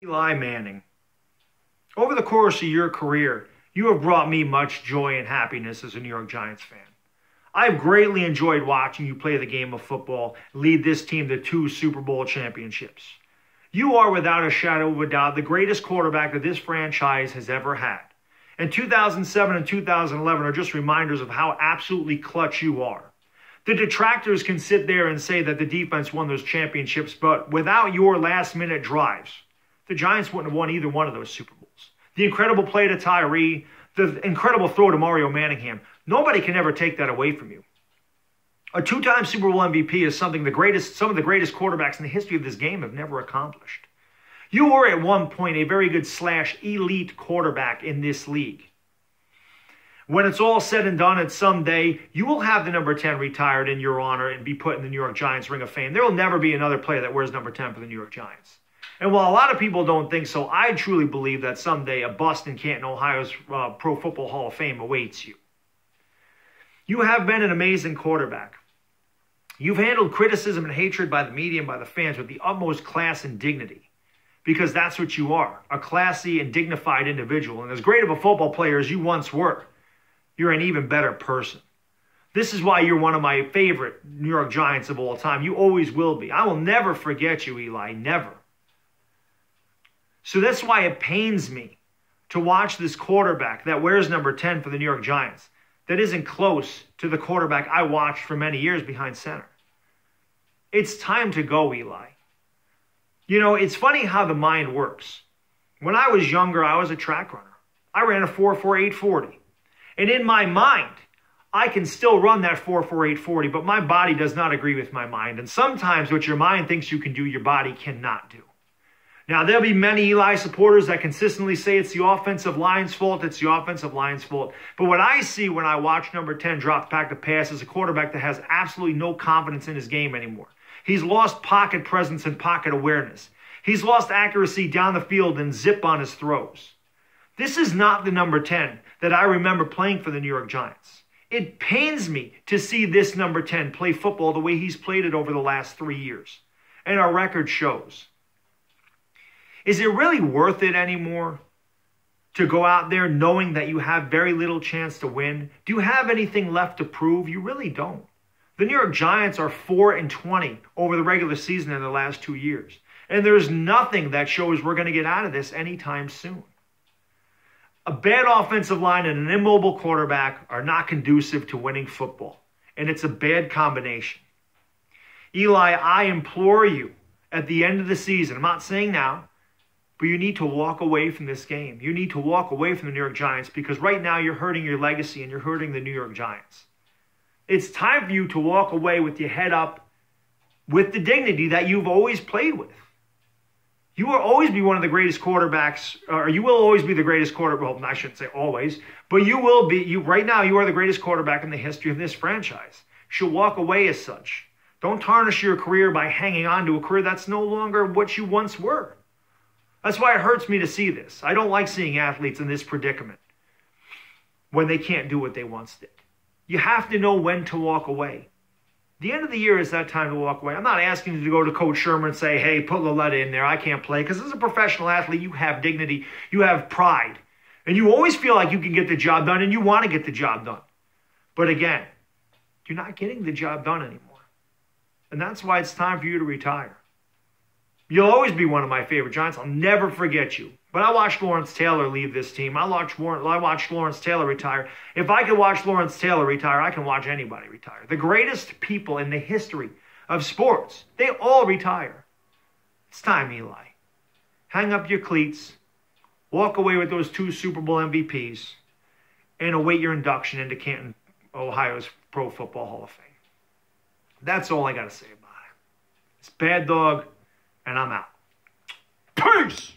Eli Manning, over the course of your career, you have brought me much joy and happiness as a New York Giants fan. I've greatly enjoyed watching you play the game of football, lead this team to 2 Super Bowl championships. You are, without a shadow of a doubt, the greatest quarterback that this franchise has ever had. And 2007 and 2011 are just reminders of how absolutely clutch you are. The detractors can sit there and say that the defense won those championships, but without your last-minute drives, the Giants wouldn't have won either one of those Super Bowls. The incredible play to Tyree, the incredible throw to Mario Manningham, nobody can ever take that away from you. A 2-time Super Bowl MVP is something some of the greatest quarterbacks in the history of this game have never accomplished. You were at one point a very good / elite quarterback in this league. When it's all said and done, at someday, you will have the number 10 retired in your honor and be put in the New York Giants Ring of Fame. There will never be another player that wears number 10 for the New York Giants. And while a lot of people don't think so, I truly believe that someday a bust in Canton, Ohio's Pro Football Hall of Fame awaits you. You have been an amazing quarterback. You've handled criticism and hatred by the media and by the fans with the utmost class and dignity, because that's what you are, a classy and dignified individual. And as great of a football player as you once were, you're an even better person. This is why you're one of my favorite New York Giants of all time. You always will be. I will never forget you, Eli, never. So that's why it pains me to watch this quarterback that wears number 10 for the New York Giants that isn't close to the quarterback I watched for many years behind center. It's time to go, Eli. You know, it's funny how the mind works. When I was younger, I was a track runner. I ran a 4.48 40. And in my mind, I can still run that 4.48 40, but my body does not agree with my mind. And sometimes what your mind thinks you can do, your body cannot do. Now, there'll be many Eli supporters that consistently say it's the offensive line's fault, it's the offensive line's fault. But what I see when I watch number 10 drop back to pass is a quarterback that has absolutely no confidence in his game anymore. He's lost pocket presence and pocket awareness. He's lost accuracy down the field and zip on his throws. This is not the number 10 that I remember playing for the New York Giants. It pains me to see this number 10 play football the way he's played it over the last 3 years. And our record shows. Is it really worth it anymore to go out there knowing that you have very little chance to win? Do you have anything left to prove? You really don't. The New York Giants are 4-20 over the regular season in the last 2 years. And there's nothing that shows we're going to get out of this anytime soon. A bad offensive line and an immobile quarterback are not conducive to winning football. And it's a bad combination. Eli, I implore you at the end of the season, I'm not saying now, but you need to walk away from this game. You need to walk away from the New York Giants because right now you're hurting your legacy and you're hurting the New York Giants. It's time for you to walk away with your head up with the dignity that you've always played with. You will always be one of the greatest quarterbacks, or you will always be the greatest quarterback. Well, I shouldn't say always, but you will be. Right now, you are the greatest quarterback in the history of this franchise. You should walk away as such. Don't tarnish your career by hanging on to a career that's no longer what you once were. That's why it hurts me to see this. I don't like seeing athletes in this predicament when they can't do what they once did. You have to know when to walk away. The end of the year is that time to walk away. I'm not asking you to go to Coach Shermer and say, hey, put Loletta in there. I can't play. Because as a professional athlete, you have dignity. You have pride. And you always feel like you can get the job done and you want to get the job done. But again, you're not getting the job done anymore. And that's why it's time for you to retire. You'll always be one of my favorite Giants. I'll never forget you. But I watched Lawrence Taylor leave this team. I watched Lawrence Taylor retire. If I could watch Lawrence Taylor retire, I can watch anybody retire. The greatest people in the history of sports, they all retire. It's time, Eli. Hang up your cleats, walk away with those 2 Super Bowl MVPs, and await your induction into Canton, Ohio's Pro Football Hall of Fame. That's all I got to say about it. It's Bad Dog, and I'm out. Peace!